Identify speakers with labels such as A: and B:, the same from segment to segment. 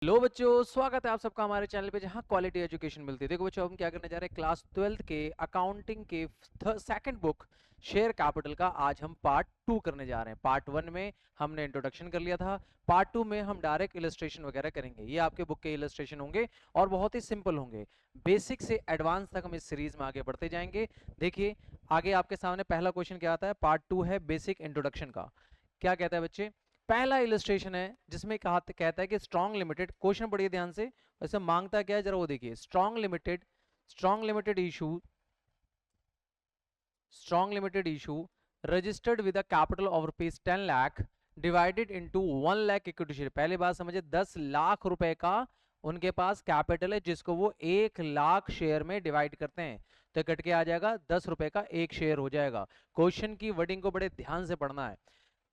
A: Hello बच्चों, स्वागत है आप सबका हमारे चैनल पे जहां क्वालिटी एजुकेशन मिलती है। देखो बच्चों, हम क्या करने जा रहे हैं, क्लास 12th के अकाउंटिंग के सेकंड बुक शेयर कैपिटल का आज हम पार्ट 2 करने जा रहे हैं। पार्ट 1 में हमने इंट्रोडक्शन कर लिया था, पार्ट 2 में हम डायरेक्ट इलस्ट्रेशन वगैरह करेंगे। ये आपके बुक के इलस्ट्रेशन होंगे और बहुत ही सिंपल होंगे। बेसिक से एडवांस तक हम इस सीरीज में आगे बढ़ते जाएंगे। देखिए, आगे आपके सामने पहला क्वेश्चन क्या आता है, पार्ट 2 है बेसिक इंट्रोडक्शन का। क्या कहता है बच्चे, पहला इलस्ट्रेशन है जिसमें कहता है कि स्ट्रॉन्ग लिमिटेड, क्वेश्चन पढ़िए ध्यान से, वैसे मांगता क्या है जरा वो देखिए। Strong limited issue registered with a capital of rupees 10 lakh divided into 1 lakh equity share. पहले बात समझे, 10 लाख रुपए का उनके पास कैपिटल है जिसको वो 1 लाख शेयर में डिवाइड करते हैं, तो कट के आ जाएगा 10 रुपए का एक शेयर हो जाएगा। क्वेश्चन की वर्डिंग को बड़े ध्यान से पढ़ना है।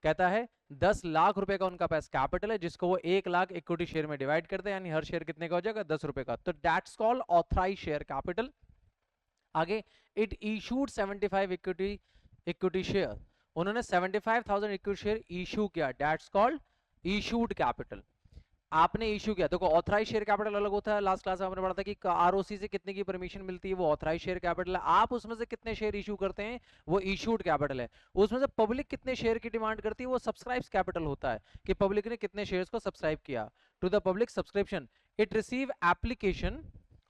A: कहता है 10 लाख रुपए का उनका पास कैपिटल है जिसको वो 1 लाख इक्विटी शेयर में डिवाइड करते हैं, यानी हर शेयर कितने का हो जाएगा, 10 रुपए का। तो that's called authorise share capital. आगे, इट इशूड 75 इक्विटी शेयर, उन्होंने 75,000 इक्विटी शेयर इशू किया, दैट्स कॉल्ड इशूड कैपिटल। आपने इशू किया, देखो ऑथराइज शेयर कैपिटल अलग होता है। लास्ट क्लास में हमने पढ़ा था कि आरओसी से कितने की परमिशन मिलती है, वो ऑथराइज शेयर कैपिटल है। आप उसमें से कितने शेयर इशू करते हैं, वो इशूड कैपिटल है। उसमें से पब्लिक कितने शेयर की डिमांड करती है, वो सब्सक्राइब्स कैपिटल होता है, कि पब्लिक ने कितने शेयर्स को सब्सक्राइब किया। To the public subscription it receive application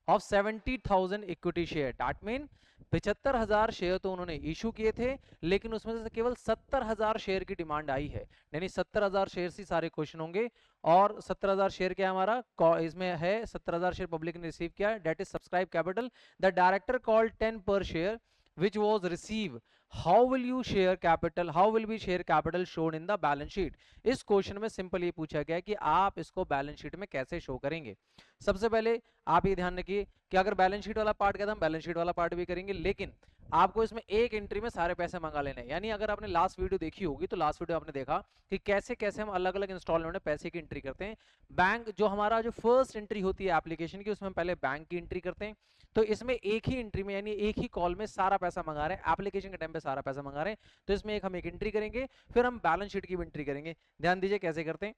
A: of 70,000 equity share, that mean 75,000 share तो उन्होंने इशू किए थे, लेकिन उसमें से केवल 70,000 शेयर की डिमांड आई है। यानी 70,000 शेयर ही सारे क्वेश्चन होंगे, और 70,000 शेयर क्या हमारा इसमें है, 70,000 शेयर पब्लिक ने रिसीव किया, that is subscribe capital. The director called 10 पर share which was receive, how will you share capital, how will be share capital shown in the balance sheet। इस क्वेश्चन में simple ये पूछा गया कि आप इसको बैलेंस शीट में कैसे शो करेंगे। सबसे पहले आप ये ध्यान रखिए कि अगर बैलेंस शीट वाला पार्ट कहता हम बैलेंस शीट वाला पार्ट भी करेंगे, लेकिन आपको इसमें एक एंट्री में सारे पैसे मंगा लेने हैं। यानी अगर आपने लास्ट वीडियो देखी होगी तो लास्ट वीडियो आपने देखा कि कैसे कैसे हम अलग अलग इंस्टॉलमेंट में पैसे की एंट्री करते हैं। बैंक जो हमारा जो फर्स्ट एंट्री होती है एप्लीकेशन की, उसमें हम पहले बैंक की एंट्री करते हैं। तो इसमें एक ही एंट्री में, यानी एक ही कॉल में सारा पैसा मंगा रहे हैं, एप्लीकेशन के टाइम पे सारा पैसा मंगा रहे हैं, तो इसमें हम एक एंट्री करेंगे, फिर हम बैलेंस शीट की एंट्री करेंगे। ध्यान दीजिए कैसे करते हैं।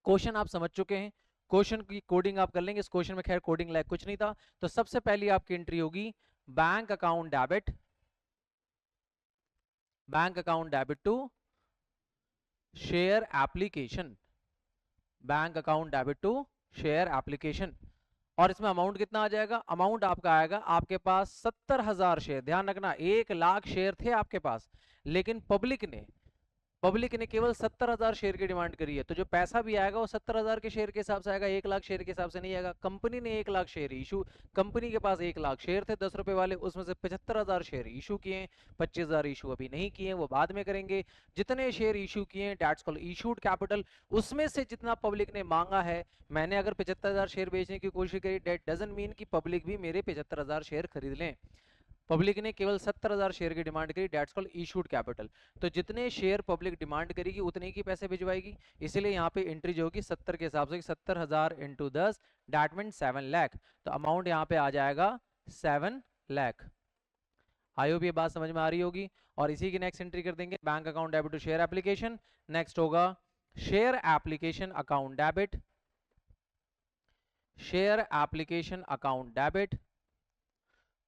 A: क्वेश्चन आप समझ चुके हैं, क्वेश्चन की कोडिंग आप कर लेंगे। इस क्वेश्चन में खैर कोडिंग लायक कुछ नहीं था। तो सबसे पहली आपकी एंट्री होगी bank account debit to share application, bank account debit to share application. और इसमें अमाउंट कितना आ जाएगा, अमाउंट आपका आएगा, आपके पास 70,000 शेयर। ध्यान रखना 1 लाख शेयर थे आपके पास, लेकिन पब्लिक ने केवल 70,000 शेयर की डिमांड करी है, तो जो पैसा भी आएगा वो 70,000 के शेयर के हिसाब से आएगा, 1 लाख शेयर के हिसाब से नहीं आएगा। कंपनी ने 1 लाख शेयर इशू, कंपनी के पास 1 लाख शेयर थे 10 रुपए वाले, उसमें से 75,000 शेयर इशू किए, 25,000 इशू अभी नहीं किए, वो बाद में करेंगे। जितने शेयर इशू किए दैट्स कॉल्ड इशूड कैपिटल। उसमें से जितना पब्लिक ने मांगा है, मैंने अगर 75,000 शेयर बेचने की कोशिश करी, दैट डजंट मीन कि पब्लिक भी मेरे 75,000 शेयर खरीद लें। पब्लिक ने केवल 70,000 शेयर की डिमांड करी, दैट्स कॉल्ड इशूड कैपिटल। तो जितने शेयर पब्लिक डिमांड करेगी उतने की पैसे भिजवाएगी, इसीलिए यहाँ पे एंट्री जो होगी 70 के हिसाब से, 70,000 इंटू 10, दैट मीन 7 लाख। तो अमाउंट यहाँ पे आ जाएगा 7 लाख। आई होप ये बात समझ में आ रही होगी। और इसी की नेक्स्ट एंट्री कर देंगे, bank account debit to share application. Next होगा share application account debit, share application account debit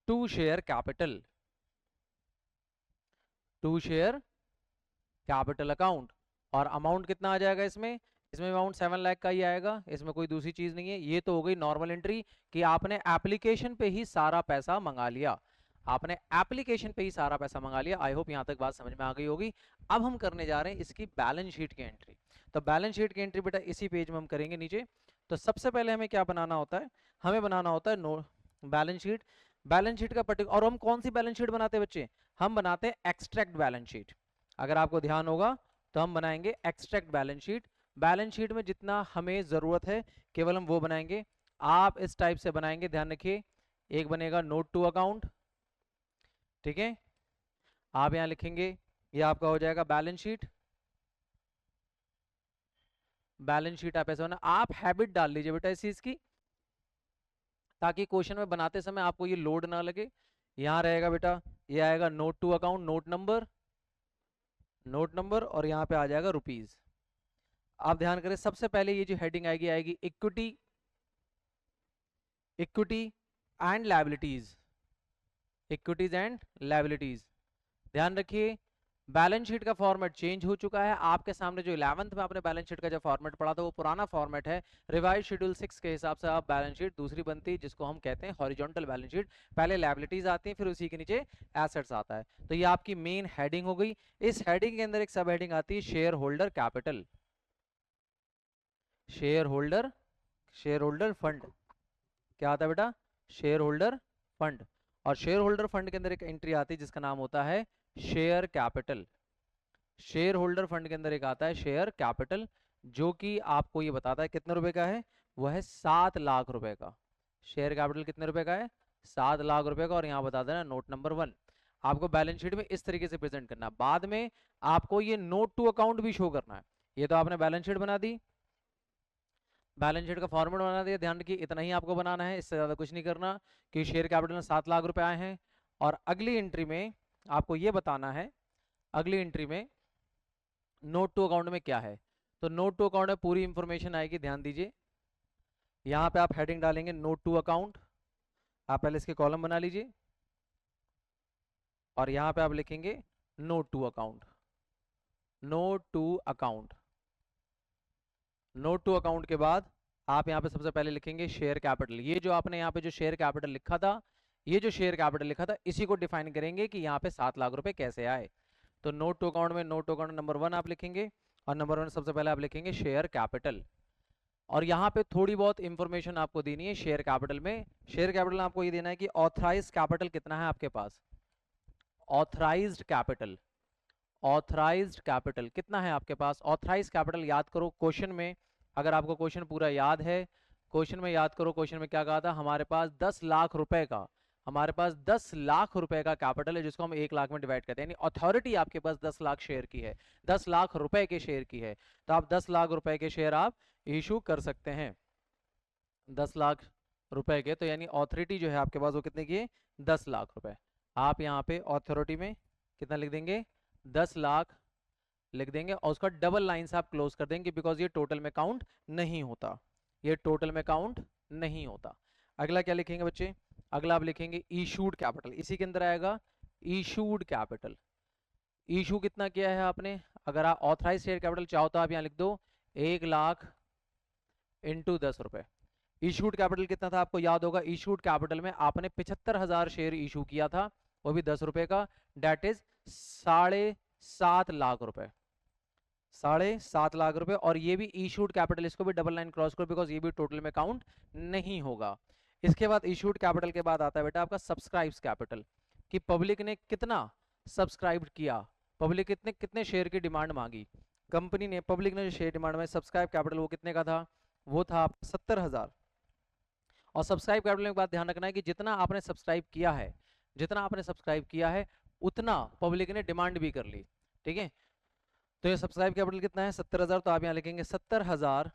A: to share capital, to share capital account. और अमाउंट कितना आ जाएगा इसमें, इसमें अमाउंट 7 लाख का ही आएगा, इसमें कोई दूसरी चीज नहीं है। ये तो हो गई नॉर्मल एंट्री कि आपने एप्लीकेशन पे ही सारा पैसा मंगा लिया, आपने एप्लीकेशन पे ही सारा पैसा मंगा लिया। आई होप यहां तक बात समझ में आ गई होगी। अब हम करने जा रहे हैं इसकी बैलेंस शीट की एंट्री। तो बैलेंस शीट की एंट्री बेटा इसी पेज में हम करेंगे नीचे। तो सबसे पहले हमें क्या बनाना होता है, हमें बनाना होता है बैलेंस शीट। बैलेंस शीट का पर्टिकुलर, और हम कौन सी बैलेंस शीट बनाते हैं बच्चे, हम बनाते हैं एक्सट्रैक्ट बैलेंस शीट। अगर आपको ध्यान होगा तो हम बनाएंगे extract balance sheet. Balance sheet में जितना हमें जरूरत है केवल हम वो बनाएंगे। आप इस टाइप से बनाएंगे, ध्यान रखिए। एक बनेगा नोट टू अकाउंट, ठीक है, आप यहां लिखेंगे, ये आपका हो जाएगा बैलेंस शीट। बैलेंस शीट आप ऐसे होना, आप हैबिट डाल लीजिए बेटा इस चीज की, ताकि क्वेश्चन में बनाते समय आपको ये लोड ना लगे। यहां रहेगा बेटा, ये आएगा note to account, note number, और यहां पे आ जाएगा रुपीज। आप ध्यान करें, सबसे पहले ये जो हेडिंग आएगी आएगी equity, equity and liabilities, equities and liabilities. ध्यान रखिए बैलेंस शीट का फॉर्मेट चेंज हो चुका है। आपके सामने जो 11th में आपने बैलेंस शीट का जो फॉर्मेट पढ़ा था वो पुराना फॉर्मेट है। रिवाइज शेड्यूल 6 के हिसाब से आप बैलेंस शीट दूसरी बनती है, जिसको हम कहते हैं हॉरिजॉन्टल बैलेंस शीट। पहले लायबिलिटीज आती हैं, फिर उसी के नीचे एसेट्स आता है। तो ये आपकी मेन हेडिंग हो गई। इस हेडिंग के अंदर एक सब हेडिंग आती है share holder capital, share holder, share holder fund. क्या आता है बेटा? Share holder fund. और शेयर होल्डर फंड के अंदर एक एंट्री आती है जिसका नाम होता है share capital. Share holder fund के अंदर एक आता है शेयर कैपिटल, जो कि आपको ये बताता है कितने रुपए का है, वह है 7 लाख रुपए का। शेयर कैपिटल कितने रुपए का है? 7 लाख रुपए का। और यहाँ बता देना नोट नंबर 1 आपको बैलेंस शीट में इस तरीके से प्रेजेंट करना है। बाद में आपको ये नोट टू अकाउंट भी शो करना है। ये तो आपने बैलेंस शीट बना दी, बैलेंस शीट का फॉर्मेट बना दिया। ध्यान रखिए इतना ही आपको बनाना है, इससे ज्यादा कुछ नहीं करना, कि शेयर कैपिटल में 7 लाख रुपए आए हैं। और अगली एंट्री में आपको ये बताना है, अगली एंट्री में नोट टू अकाउंट में क्या है। तो नोट टू अकाउंट में पूरी इंफॉर्मेशन आएगी। ध्यान दीजिए, यहाँ पे आप हेडिंग डालेंगे नोट टू अकाउंट। आप पहले इसके कॉलम बना लीजिए और यहाँ पे आप लिखेंगे note to account, note to account. Note to account के बाद आप यहाँ पे सबसे पहले लिखेंगे शेयर कैपिटल। ये जो आपने यहाँ पे जो शेयर कैपिटल लिखा था, ये जो शेयर कैपिटल लिखा था, इसी को डिफाइन करेंगे कि यहाँ पे 7 लाख रुपए कैसे आए। तो नोट टू अकाउंट में नोट टू अकाउंट नंबर 1 आप लिखेंगे, और नंबर 1 सबसे पहले आप लिखेंगे शेयर कैपिटल। और यहाँ पे थोड़ी बहुत इंफॉर्मेशन आपको देनी है शेयर कैपिटल में। शेयर कैपिटल में आपको ये देना है कि ऑथराइज्ड कैपिटल कितना है आपके पास, ऑथराइज्ड कैपिटल, ऑथराइज्ड कैपिटल कितना है आपके पास। ऑथराइज्ड कैपिटल याद करो क्वेश्चन में, अगर आपको क्वेश्चन पूरा याद है, क्वेश्चन में याद करो, क्वेश्चन में क्या कहा था, हमारे पास 10 लाख रुपए का, हमारे पास 10 लाख रुपए का कैपिटल है, जिसको हम 1 लाख में डिवाइड करते हैं। यानी अथॉरिटी आपके पास 10 लाख शेयर की है, 10 लाख रुपए के शेयर की है। तो आप 10 लाख रुपए के शेयर आप इशू कर सकते हैं, 10 लाख रुपए के। तो यानी ऑथोरिटी जो है आपके पास वो कितने की है, 10 लाख रुपए। आप यहाँ पे ऑथोरिटी में कितना लिख देंगे, 10 लाख लिख देंगे, और उसका डबल लाइन से आप क्लोज कर देंगे, बिकॉज ये टोटल में काउंट नहीं होता, ये टोटल में काउंट नहीं होता। अगला क्या लिखेंगे बच्चे, अगला आप लिखेंगे इशूड कैपिटल, इसी के अंदर आएगा इशूड कैपिटल। इशू कितना किया है आपने, अगर आप ऑथराइज शेयर कैपिटल चाहो तो आप यहाँ लिख दो 1 लाख इंटू 10 रुपए। इशूड कैपिटल कितना था आपको याद होगा, इशूड कैपिटल में आपने 75,000 शेयर इशू किया था, वो भी 10 रुपए का, डेट इज 7.5 लाख रुपए, 7.5 लाख रुपए। और ये भी इशूड कैपिटल, इसको भी डबल लाइन क्रॉस करो, बिकॉज ये भी टोटल में काउंट नहीं होगा। इसके बाद इशूड कैपिटल के बाद आता है बेटा आपका सब्सक्राइब्स कैपिटल, कि पब्लिक ने कितना सब्सक्राइब किया, पब्लिक कितने कितने शेयर की डिमांड मांगी, कंपनी ने, पब्लिक ने जो शेयर डिमांड में सब्सक्राइब कैपिटल वो कितने का था, वो था 70,000। और सब्सक्राइब कैपिटल में एक बात ध्यान रखना है कि जितना आपने सब्सक्राइब किया है, जितना आपने सब्सक्राइब किया है उतना पब्लिक ने डिमांड भी कर ली, ठीक है। तो ये सब्सक्राइब कैपिटल कितना है, 70,000। तो आप यहाँ लिखेंगे 70,000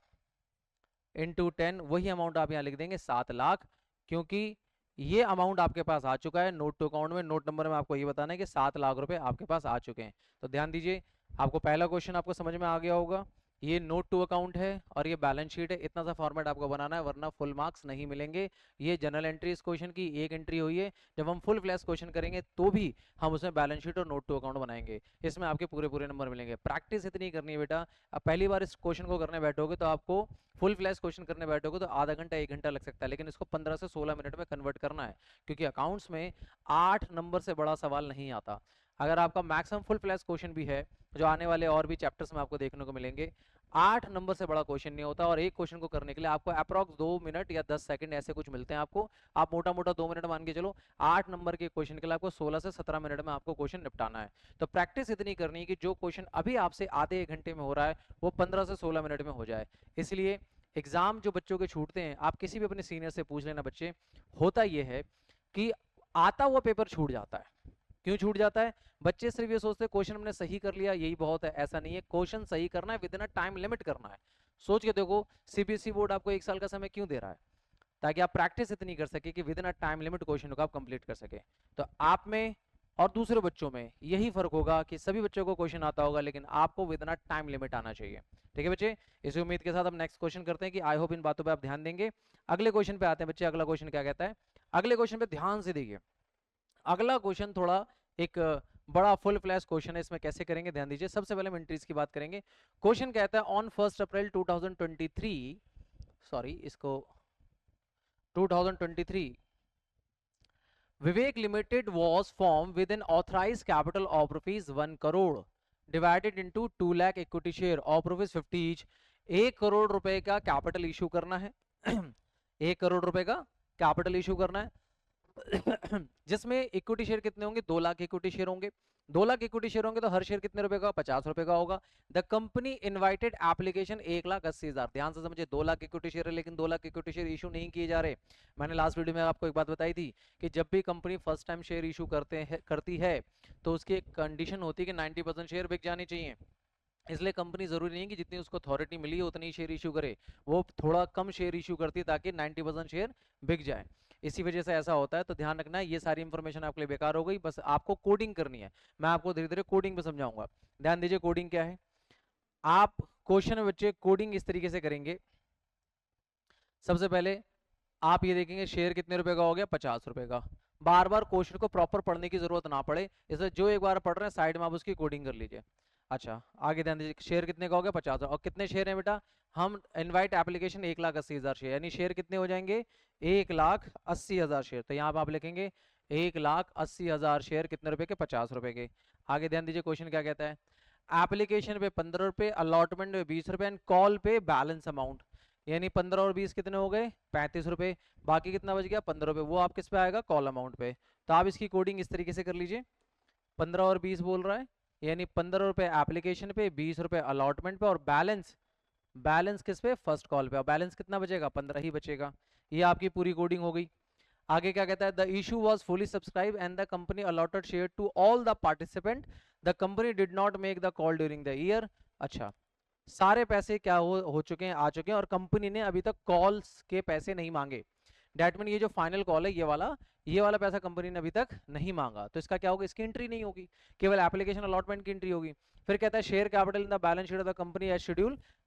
A: इंटू 10, वही अमाउंट आप यहाँ लिख देंगे 7 लाख, क्योंकि ये अमाउंट आपके पास आ चुका है नोट टू अकाउंट में। नोट नंबर में आपको ये बताना है कि 7 लाख रुपए आपके पास आ चुके हैं। तो ध्यान दीजिए, आपको पहला क्वेश्चन आपको समझ में आ गया होगा, ये नोट टू अकाउंट है और ये बैलेंस शीट है। इतना सा फॉर्मेट आपको बनाना है, वरना फुल मार्क्स नहीं मिलेंगे। ये जनरल एंट्री इस क्वेश्चन की एक एंट्री हुई है, जब हम फुल फ्लैश क्वेश्चन करेंगे तो भी हम उसमें बैलेंस शीट और नोट टू अकाउंट बनाएंगे, इसमें आपके पूरे पूरे नंबर मिलेंगे। प्रैक्टिस इतनी करनी है बेटा, अब पहली बार इस क्वेश्चन को करने बैठोगे तो आपको, फुल फ्लैश क्वेश्चन करने बैठोगे तो आधा घंटा 1 घंटा लग सकता है, लेकिन इसको 15 से 16 मिनट में कन्वर्ट करना है, क्योंकि अकाउंट्स में 8 नंबर से बड़ा सवाल नहीं आता। अगर आपका मैक्सिमम फुल फ्लैश क्वेश्चन भी है, जो आने वाले और भी चैप्टर्स में आपको देखने को मिलेंगे, 8 नंबर से बड़ा क्वेश्चन नहीं होता। और एक क्वेश्चन को करने के लिए आपको अप्रॉक्स 2 मिनट या 10 सेकंड ऐसे कुछ मिलते हैं आपको, आप मोटा मोटा 2 मिनट मान के चलो। 8 नंबर के क्वेश्चन के लिए आपको 16 से 17 मिनट में आपको क्वेश्चन निपटाना है। तो प्रैक्टिस इतनी करनी है कि जो क्वेश्चन अभी आपसे आधे 1 घंटे में हो रहा है वो 15 से 16 मिनट में हो जाए। इसलिए एग्जाम जो बच्चों के छूटते हैं, आप किसी भी अपने सीनियर से पूछ लेना बच्चे, होता यह है कि आता हुआ पेपर छूट जाता है। क्यों छूट जाता है, बच्चे सिर्फ ये सोचते हैं क्वेश्चन हमने सही कर लिया यही बहुत है, ऐसा नहीं है। क्वेश्चन सही करना है, with in a time limit करना है। सोच के देखो, सीबीएसई बोर्ड आपको 1 साल का समय क्यों दे रहा है, ताकि आप प्रैक्टिस इतनी कर सके कि with in a time limit question को आप कंप्लीट कर सके। तो आप में और दूसरे बच्चों में यही फर्क होगा कि सभी बच्चों को क्वेश्चन आता होगा, लेकिन आपको विद इन टाइम लिमिट आना चाहिए। ठीक है बच्चे, इसी उम्मीद के साथ हम नेक्स्ट क्वेश्चन करते हैं कि आई होप इन बातों पे आप ध्यान देंगे। अगले क्वेश्चन पे आते हैं बच्चे। अगला क्वेश्चन क्या कहता है, अगले क्वेश्चन पे ध्यान से देखिए। अगला क्वेश्चन थोड़ा एक बड़ा फुल फ्लैश क्वेश्चन है। इसमें कैसे करेंगे ध्यान दीजिए। सबसे पहले हम एंट्रीज की बात करेंगे। क्वेश्चन कहता है ऑन 1 अप्रैल 2023, सॉरी इसको 2023, Vivek Limited was formed with an authorized capital of rupees 1 crore divided into 2 lakh equity share of rupees 50 each। 1 crore रुपए का कैपिटल इशू करना है 1 करोड़ रुपए का कैपिटल इशू करना है जिसमें इक्विटी शेयर कितने होंगे, 2 लाख इक्विटी शेयर होंगे। 2 लाख इक्विटी शेयर होंगे तो हर शेयर कितने रुपए का, 50 रुपए का होगा। The company invited application 1,80,000। ध्यान से समझिए, 2 लाख इक्विटी शेयर है लेकिन 2 लाख इक्विटी शेयर इशू नहीं किए जा रहे। मैंने लास्ट वीडियो में आपको एक बात बताई थी कि जब भी company first time share issue करती है तो उसकी एक कंडीशन होती है कि 90% शेयर बिक जाने चाहिए। इसलिए कंपनी जरूरी नहीं कि जितनी उसको अथॉरिटी मिली है उतनी शेयर इशू करे, वो थोड़ा कम शेयर इशू करती है ताकि 90% शेयर बिक जाए। इसी वजह से ऐसा होता है। तो ध्यान रखना, ये सारी इंफॉर्मेशन आपके लिए बेकार हो गई, बस आपको कोडिंग करनी है। मैं आपको धीरे धीरे कोडिंग पे समझाऊंगा। ध्यान दीजिए कोडिंग क्या है। आप क्वेश्चन में बच्चे कोडिंग इस तरीके से करेंगे। सबसे पहले आप ये देखेंगे शेयर कितने रुपए का हो गया, 50 रुपए का। बार बार क्वेश्चन को प्रॉपर पढ़ने की जरूरत ना पड़े, इसलिए जो एक बार पढ़ रहे हैं साइड में आप उसकी कोडिंग कर लीजिए। अच्छा आगे ध्यान दीजिए, शेयर कितने का हो गया, 50। और कितने शेयर हैं बेटा, हम इनवाइट एप्लीकेशन 1,80,000 शेयर, यानी शेयर कितने हो जाएंगे, 1,80,000 शेयर। तो यहाँ पे आप लिखेंगे 1,80,000 शेयर कितने रुपए के, 50 रुपए के। आगे ध्यान दीजिए क्वेश्चन क्या कहता है, एप्लीकेशन पे 15 रुपए, अलॉटमेंट पे 20 रुपए एंड कॉल पे बैलेंस अमाउंट, यानी 15 और 20 कितने हो गए, 35 रुपए। बाकी कितना बच गया, 15 रुपए, वो आप किस पे आएगा, कॉल अमाउंट पे। तो आप इसकी कोडिंग इस तरीके से कर लीजिए। 15 और 20 बोल रहा है, यानी 15 रुपए एप्लीकेशन पे, 20 रुपए अलॉटमेंट पे, और बैलेंस, बैलेंस किस पे, फर्स्ट कॉल पे। और बैलेंस कितना बचेगा, 15 ही बचेगा। ये आपकी पूरी कोडिंग हो गई। आगे क्या कहता है, the issue was fully subscribe and the company allotted share to all the participant. The company did not make the call during the year. अच्छा, सारे पैसे क्या हो चुके हैं, आ चुके हैं, और कंपनी ने अभी तक कॉल्स के पैसे नहीं मांगे। डेट मीन ये जो फाइनल कॉल है, ये वाला पैसा कंपनी ने अभी तक नहीं मांगा। तो इसका क्या होगा, इसकी एंट्री नहीं होगी, केवल एप्लीकेशन अलॉटमेंट की एंट्री होगी। फिर कहता है share capital in the balance sheet of the company as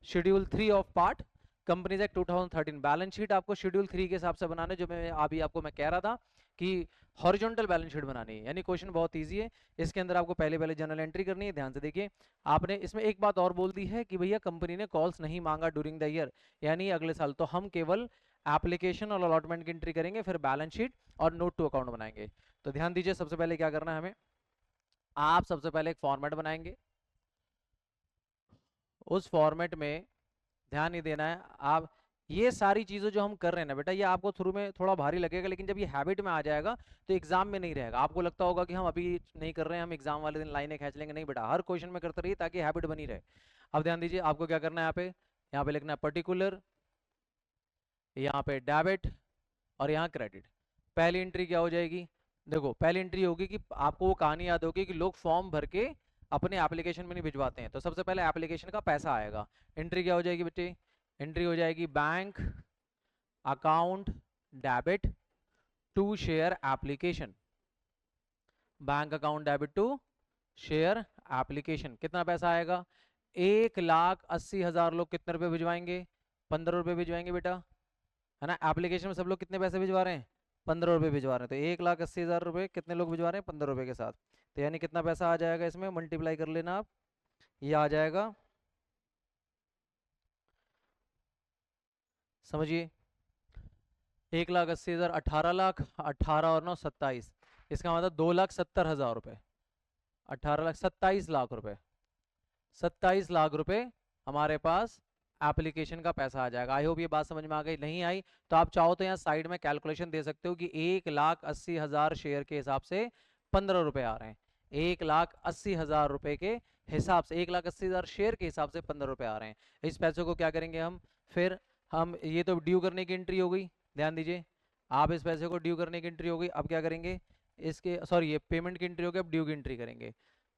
A: schedule 3 of part companies act 2013। Balance sheet आपको शेड्यूल 3 के हिसाब से बनाना है, जो मैं अभी आपको मैं कह रहा था कि हॉरिजॉन्टल बैलेंस शीट बनानी है। यानी क्वेश्चन बहुत इजी है। इसके अंदर आपको पहले पहले जनरल एंट्री करनी है। ध्यान से देखिए, आपने इसमें एक बात और बोल दी है कि भैया कंपनी ने कॉल्स नहीं मांगा ड्यूरिंग द ईयर, यानी अगले साल। तो हम केवल एप्लीकेशन और अलॉटमेंट की एंट्री करेंगे, फिर बैलेंस शीट और नोट टू अकाउंट बनाएंगे। तो ध्यान दीजिए, सबसे पहले क्या करना है हमें, आप सबसे पहले एक फॉर्मेट बनाएंगे। उस फॉर्मेट में ध्यान नहीं देना है आप, ये सारी चीजें जो हम कर रहे हैं ना बेटा, ये आपको शुरू में थोड़ा भारी लगेगा, लेकिन जब ये हैबिट में आ जाएगा तो एग्जाम में नहीं रहेगा। आपको लगता होगा कि हम अभी नहीं कर रहे हैं, हम एग्जाम वाले दिन लाइनें खींच लेंगे। नहीं बेटा, हर क्वेश्चन में करते रहिए ताकि हैबिट बनी रहे। अब ध्यान दीजिए, आपको क्या करना है, यहाँ पे लिखना है पर्टिकुलर, यहाँ पे डेबिट, और यहाँ क्रेडिट। पहली एंट्री क्या हो जाएगी, देखो पहली एंट्री होगी कि आपको वो कहानी याद होगी कि लोग फॉर्म भर के अपने एप्लीकेशन में नहीं भिजवाते हैं। तो सबसे पहले एप्लीकेशन का पैसा आएगा। एंट्री क्या हो जाएगी बच्चे, एंट्री हो जाएगी bank account debit to share application. Bank account debit to share application, कितना पैसा आएगा, 1,80,000 लोग कितने रुपए भिजवाएंगे, 15 रुपए भिजवाएंगे बेटा, है ना। एप्लीकेशन में सब लोग कितने पैसे भिजवा रहे हैं, 15 रुपए भिजवा रहे हैं। तो 1,80,000 रुपए कितने लोग भिजवा रहे हैं, 15 रुपए के साथ। तो यानी कितना पैसा आ जाएगा, इसमें मल्टीप्लाई कर लेना आप, ये आ जाएगा, समझिए 1,80,000, 18 लाख, 18 और 9 27, इसका मतलब 2,70,000 रुपए, 18 लाख 27 लाख रुपए, 27 लाख रुपए हमारे पास एप्लीकेशन का पैसा आ जाएगा। आई होप ये बात समझ में आ गई। नहीं आई तो आप चाहो तो यहाँ साइड में कैलकुलेशन दे सकते हो कि 1,80,000 शेयर के हिसाब से 15 रुपए आ रहे हैं। 1,80,000 रुपए के हिसाब से, 1,80,000 शेयर के हिसाब से 15 रुपए आ रहे हैं। इस पैसे को क्या करेंगे हम, फिर हम, ये तो ड्यू करने की एंट्री हो गई। ध्यान दीजिए, आप इस पैसे को ड्यू करने की एंट्री हो गई। अब क्या करेंगे, इसके सॉरी ये पेमेंट की एंट्री हो गई, अब ड्यू की एंट्री करेंगे।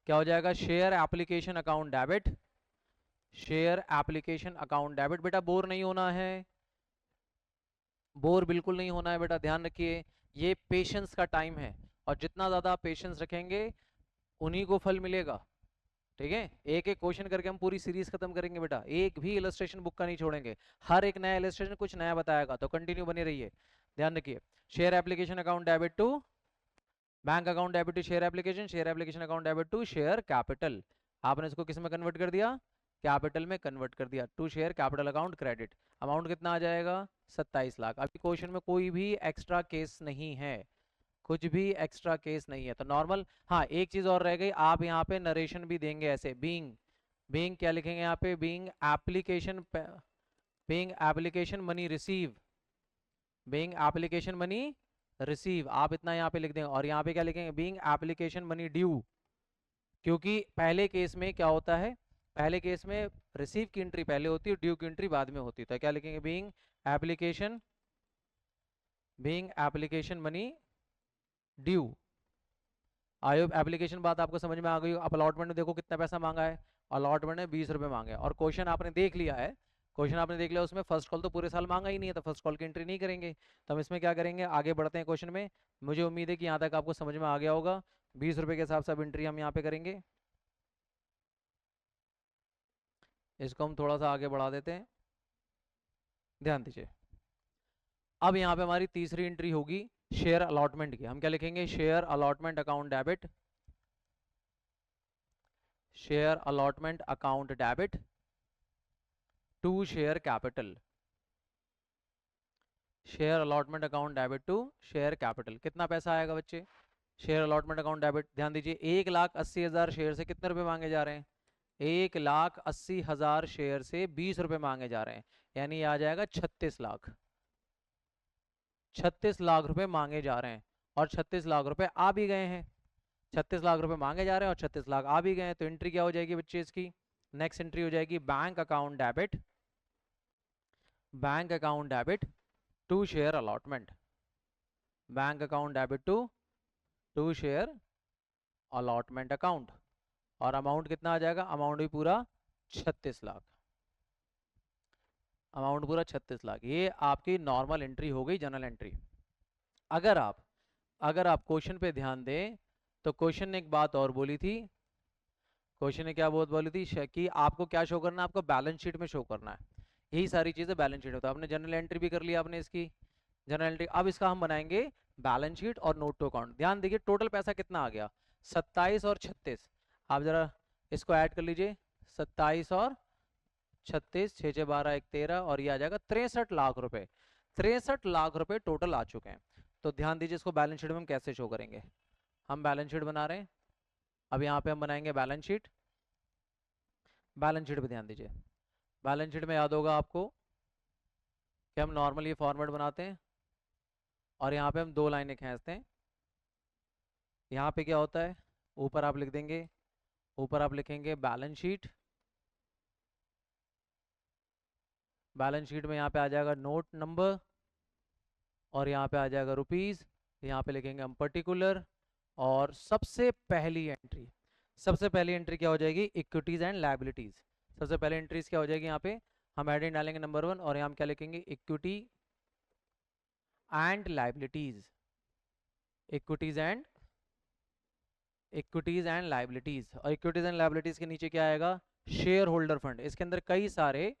A: क्या हो जाएगा, share application account debit, share application account debit. बेटा बोर नहीं होना है, बोर बिल्कुल नहीं होना है बेटा, ध्यान रखिए, ये पेशेंस का टाइम है। और जितना ज़्यादा आप पेशेंस रखेंगे उन्हीं को फल मिलेगा। ठीक है, एक एक क्वेश्चन करके हम पूरी सीरीज खत्म करेंगे बेटा, एक भी इलस्ट्रेशन बुक का नहीं छोड़ेंगे, हर एक नया इलस्ट्रेशन कुछ नया बताएगा, तो कंटिन्यू बने रहिए। ध्यान रखिए, share application account debit to bank account debit to share application, share application account debit to share capital. आपने इसको किस में कन्वर्ट कर दिया? कैपिटल में कन्वर्ट कर दिया, to share capital account credit. Amount कितना आ जाएगा? 27 लाख। अभी क्वेश्चन में कोई भी एक्स्ट्रा केस नहीं है, कुछ भी एक्स्ट्रा केस नहीं है, तो नॉर्मल। हाँ, एक चीज और रह गई, आप यहाँ पे नरेशन भी देंगे ऐसे, बीइंग, बीइंग क्या लिखेंगे यहाँ पे? Being application, being application money receive, being application money receive, आप इतना यहाँ पे लिख देंगे। और यहाँ पे क्या लिखेंगे? बीइंग एप्लीकेशन मनी ड्यू, क्योंकि पहले केस में क्या होता है, पहले केस में रिसीव की एंट्री पहले होती है, ड्यू की एंट्री बाद में होती है, तो क्या लिखेंगे? Being application, being application money due. I hope application बात आपको समझ में आ गई हो। अब अलॉटमेंट में देखो कितना पैसा मांगा है, अलॉटमेंट में 20 रुपए मांगे, और क्वेश्चन आपने देख लिया है, क्वेश्चन आपने देख लिया, उसमें फर्स्ट कॉल तो पूरे साल मांगा ही नहीं है, तो फर्स्ट कॉल की एंट्री नहीं करेंगे। तो हम इसमें क्या करेंगे, आगे बढ़ते हैं क्वेश्चन में। मुझे उम्मीद है कि यहाँ तक आपको समझ में आ गया होगा। 20 रुपए के हिसाब से अब एंट्री हम यहाँ पे करेंगे, इसको हम थोड़ा सा आगे बढ़ा देते हैं, ध्यान दीजिए। अब यहाँ पे हमारी तीसरी एंट्री होगी शेयर अलॉटमेंट की। हम क्या लिखेंगे? Share allotment account debit, share allotment account debit to share capital, share allotment account debit to share capital. कितना पैसा आएगा बच्चे? शेयर अलॉटमेंट अकाउंट डेबिट, ध्यान दीजिए, 1,80,000 शेयर से कितने रुपए मांगे जा रहे हैं? 1,80,000 शेयर से 20 रुपए मांगे जा रहे हैं, यानी आ जाएगा 36 लाख। 36 लाख रुपए मांगे जा रहे हैं, और 36 लाख रुपए आ भी गए हैं। 36 लाख रुपए मांगे जा रहे हैं और 36 लाख आ भी गए हैं, तो एंट्री क्या हो जाएगी बच्चे इसकी? नेक्स्ट एंट्री हो जाएगी bank account debit, bank account debit to share allotment, bank account debit to share allotment account. और अमाउंट कितना आ जाएगा? अमाउंट भी पूरा 36 लाख, अमाउंट पूरा 36 लाख। ये आपकी नॉर्मल एंट्री हो गई, जनरल एंट्री। अगर आप, अगर आप क्वेश्चन पे ध्यान दें, तो क्वेश्चन ने एक बात और बोली थी, क्वेश्चन ने क्या बहुत बोली थी कि आपको क्या शो करना है? आपको बैलेंस शीट में शो करना है, यही सारी चीजें बैलेंस शीट होता है। आपने जनरल एंट्री भी कर लिया आपने इसकी, जनरल एंट्री। अब इसका हम बनाएंगे बैलेंस शीट और नोट टू अकाउंट। ध्यान देखिए, टोटल पैसा कितना आ गया? 27 और 36। आप जरा इसको ऐड कर लीजिए, 27 और 36, 6 6 12 1 13, और ये आ जाएगा 63 लाख रुपए। 63 लाख रुपए टोटल आ चुके हैं। तो ध्यान दीजिए, इसको बैलेंस शीट में हम कैसे शो करेंगे। हम बैलेंस शीट बना रहे हैं, अब यहाँ पे हम बनाएंगे बैलेंस शीट। बैलेंस शीट पे ध्यान दीजिए, बैलेंस शीट में याद होगा आपको कि हम नॉर्मल ये फॉर्मेट बनाते हैं, और यहाँ पे हम दो लाइनें खींचते हैं। यहाँ पे क्या होता है, ऊपर आप लिख देंगे, ऊपर आप लिखेंगे बैलेंस शीट, बैलेंस शीट में यहाँ पे आ जाएगा नोट नंबर, और यहाँ पे आ जाएगा रुपीज, यहाँ पे लिखेंगे हम पर्टिकुलर। और सबसे पहली एंट्री, सबसे पहली एंट्री क्या हो जाएगी? Equities and liabilities. सबसे पहले एंट्रीज क्या हो जाएगी? यहाँ पे हम हेडिंग डालेंगे नंबर 1, और यहाँ हम क्या लिखेंगे? Equity and liabilities, equities and, equities and liabilities. और इक्विटीज एंड लायबिलिटीज के नीचे क्या आएगा? Share holder fund. इसके अंदर कई सारे,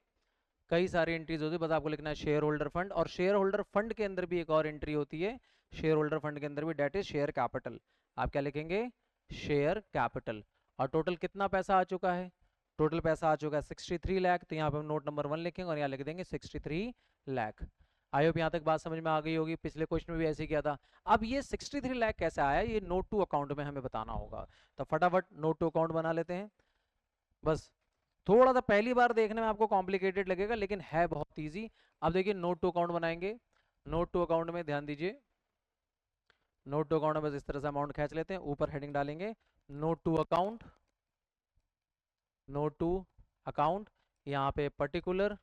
A: कई सारी एंट्रीज होती है, बस आपको लिखना है शेयर होल्डर फंड। और शेयर होल्डर फंड के अंदर भी एक और एंट्री होती है, शेयर होल्डर फंड के अंदर भी, डेट इज शेयर कैपिटल। आप क्या लिखेंगे? Share capital. और टोटल कितना पैसा आ चुका है? टोटल पैसा आ चुका है 63 लाख। तो यहाँ पे हम नोट नंबर 1 लिखेंगे, और यहाँ लिख देंगे 63 लाख। आई होप यहाँ तक बात समझ में आ गई होगी, पिछले क्वेश्चन में भी ऐसे ही किया था। अब ये 63 लाख कैसे आया, ये नोट टू अकाउंट में हमें बताना होगा, तो फटाफट नोट टू अकाउंट बना लेते हैं। बस थोड़ा सा पहली बार देखने में आपको कॉम्प्लिकेटेड लगेगा, लेकिन है बहुत इजी। अब देखिए, नोट टू अकाउंट बनाएंगे। नोट टू अकाउंट में ध्यान दीजिए, नोट टू अकाउंट में बस इस तरह से अमाउंट खींच लेते हैं, ऊपर हेडिंग डालेंगे note to account, note to account, यहाँ पे पर्टिकुलर,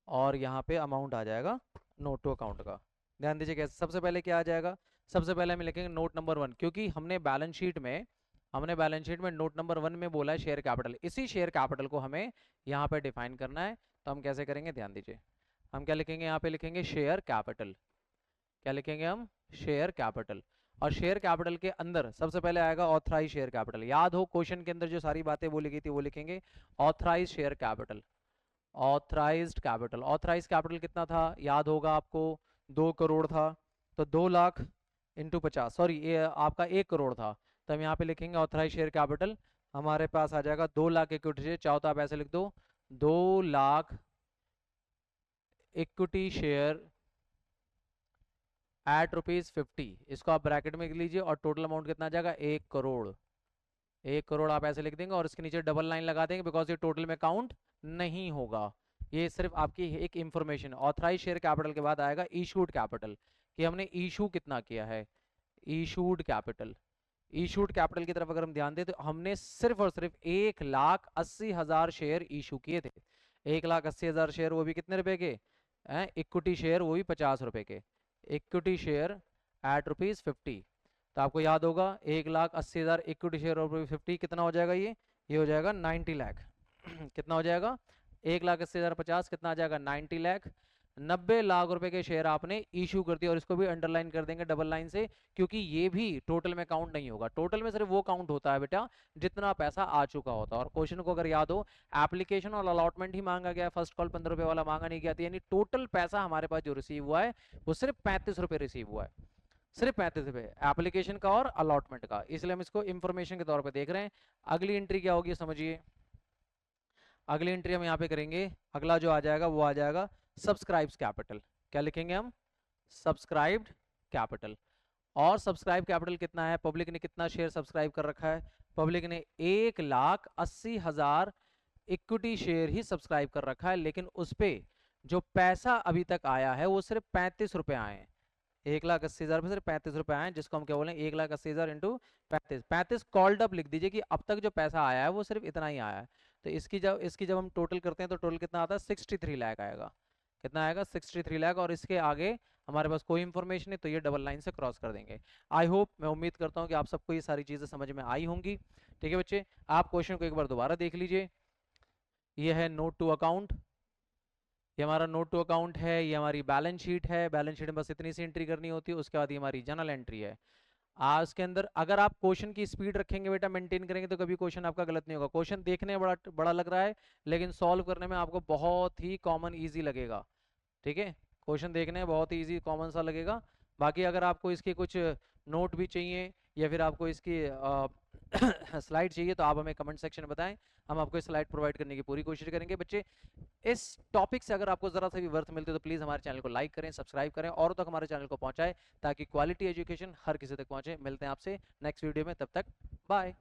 A: और यहाँ पे अमाउंट आ जाएगा नोट टू अकाउंट का। ध्यान दीजिए कैसे, सबसे पहले क्या आ जाएगा? सबसे पहले हम लिखेंगे नोट नंबर 1, क्योंकि हमने बैलेंस शीट में, हमने बैलेंस शीट में नोट नंबर 1 में बोला है शेयर कैपिटल, इसी शेयर कैपिटल को हमें यहाँ पे डिफाइन करना है। तो हम कैसे करेंगे, ध्यान दीजिए। हम क्या लिखेंगे? यहाँ पे लिखेंगे शेयर कैपिटल। क्या लिखेंगे हम? Share capital. और शेयर कैपिटल के अंदर सबसे पहले आएगा ऑथराइज शेयर कैपिटल। याद हो क्वेश्चन के अंदर जो सारी बातें वो लिखी थी वो लिखेंगे। Authorise share capital, authorised capital. Authorise capital कितना था याद होगा आपको, 2 करोड़ था। तो 2 लाख इंटू 50, सॉरी ये आपका 1 करोड़ था, तो हम यहाँ पे लिखेंगे ऑथराइज शेयर कैपिटल हमारे पास आ जाएगा 2 लाख इक्विटी शेयर। चाहो तो आप ऐसे लिख दो 2 लाख इक्विटी शेयर एट ₹50। इसको आप ब्रैकेट में लिख लीजिए और टोटल अमाउंट कितना आ जाएगा 1 करोड़। 1 करोड़ आप ऐसे लिख देंगे और इसके नीचे डबल लाइन लगा देंगे बिकॉज ये टोटल में काउंट नहीं होगा। ये सिर्फ आपकी एक इंफॉर्मेशन। ऑथराइज शेयर कैपिटल के बाद आएगा इशूड कैपिटल, कि हमने इशू कितना किया है। इशूड कैपिटल, इशूड कैपिटल की तरफ अगर हम ध्यान दें तो हमने सिर्फ और सिर्फ 1,80,000 शेयर इशू किए थे। 1,80,000 शेयर, वो भी कितने रुपए के, इक्विटी शेयर वो भी 50 रुपए के। Equity share eight ₹50। तो आपको याद होगा 1,80,000 इक्विटी शेयर और 50 कितना हो जाएगा, ये हो जाएगा 90 लाख। कितना हो जाएगा 1,80,000 50 कितना आ जाएगा 90 लाख। 90 लाख रुपए के शेयर आपने इशू कर दिया, और इसको भी अंडरलाइन कर देंगे डबल लाइन से, क्योंकि ये भी टोटल में काउंट नहीं होगा। टोटल में सिर्फ वो काउंट होता है बेटा जितना पैसा आ चुका होता है। और क्वेश्चन को अगर याद हो, एप्लीकेशन और अलॉटमेंट ही मांगा गया, फर्स्ट कॉल 15 रुपए वाला मांगा नहीं गया था, यानी टोटल पैसा हमारे पास जो रिसीव हुआ है वो सिर्फ 35 रुपए रिसीव हुआ है। सिर्फ 35 रुपए एप्लीकेशन का और अलॉटमेंट का, इसलिए हम इसको इंफॉर्मेशन के तौर पे देख रहे हैं। अगली एंट्री क्या होगी समझिए। अगली एंट्री हम यहाँ पे करेंगे, अगला जो आ जाएगा वो आ जाएगा सब्सक्राइब्स कैपिटल। क्या लिखेंगे हम, सब्सक्राइब्ड कैपिटल। और सब्सक्राइब कैपिटल कितना है, पब्लिक ने कितना शेयर सब्सक्राइब कर रखा है, पब्लिक ने 1,80,000 इक्विटी शेयर ही सब्सक्राइब कर रखा है, लेकिन उस पे जो पैसा अभी तक आया है वो सिर्फ 35 रुपए आए हैं। 1,80,000 में सिर्फ 35 रुपए आए हैं, जिसको हम क्या बोलें 1,80,000 इंटू 35। 35 कॉल्ड अप लिख दीजिए कि अब तक जो पैसा आया है वो सिर्फ इतना ही आया है। तो इसकी जब हम टोटल करते हैं तो टोटल कितना आता है 63 लाख आएगा। कितना आएगा 63 लाख। और इसके आगे हमारे पास कोई इंफॉर्मेशन नहीं, तो ये डबल लाइन से क्रॉस कर देंगे। आई होप, मैं उम्मीद करता हूँ कि आप सबको ये सारी चीजें समझ में आई होंगी। ठीक है बच्चे, आप क्वेश्चन को एक बार दोबारा देख लीजिए। ये है नोट टू अकाउंट, ये हमारा नोट टू अकाउंट है, ये हमारी बैलेंस शीट है। बैलेंस शीट में बस इतनी सी एंट्री करनी होती है, उसके बाद ये हमारी जर्नल एंट्री है। आज के अंदर अगर आप क्वेश्चन की स्पीड रखेंगे बेटा, मेंटेन करेंगे, तो कभी क्वेश्चन आपका गलत नहीं होगा। क्वेश्चन देखने में बड़ा बड़ा लग रहा है, लेकिन सॉल्व करने में आपको बहुत ही कॉमन ईजी लगेगा। ठीक है, क्वेश्चन देखने में बहुत ही ईजी कॉमन सा लगेगा। बाकी अगर आपको इसके कुछ नोट भी चाहिए या फिर आपको इसकी स्लाइड चाहिए तो आप हमें कमेंट सेक्शन में बताएं, हम आपको स्लाइड प्रोवाइड करने की पूरी कोशिश करेंगे। बच्चे, इस टॉपिक से अगर आपको जरा सा भी वर्थ मिलते तो प्लीज हमारे चैनल को लाइक करें, सब्सक्राइब करें, और तक हमारे चैनल को पहुंचाएं ताकि क्वालिटी एजुकेशन हर किसी तक पहुंचे। मिलते हैं आपसे नेक्स्ट वीडियो में, तब तक बाय।